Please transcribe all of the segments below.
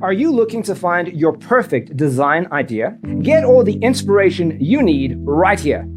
Are you looking to find your perfect design idea? Get all the inspiration you need right here.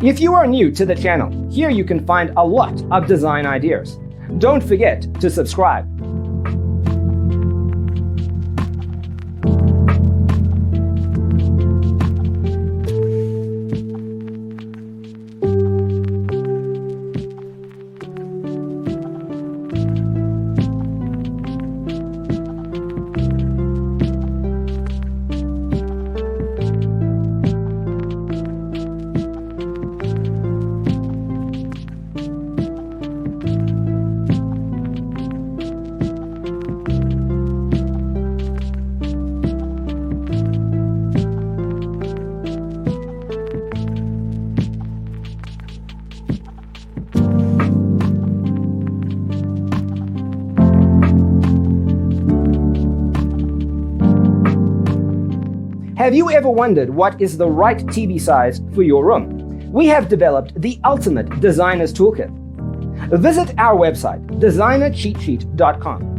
If you are new to the channel, here you can find a lot of design ideas. Don't forget to subscribe. Have you ever wondered what is the right TV size for your room? We have developed the ultimate designer's toolkit. Visit our website, designercheatsheet.com.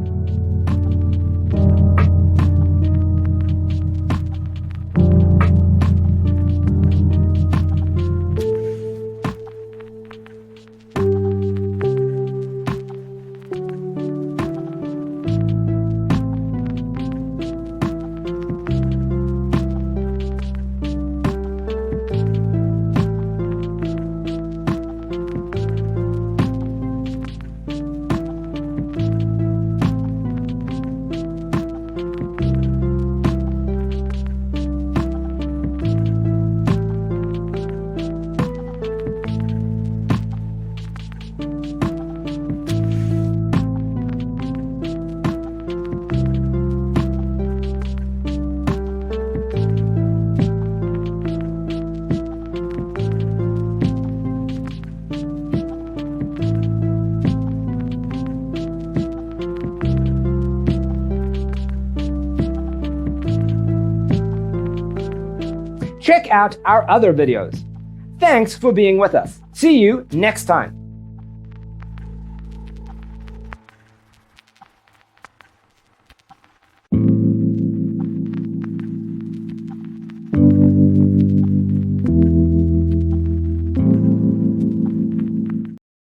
Check out our other videos. Thanks for being with us. See you next time.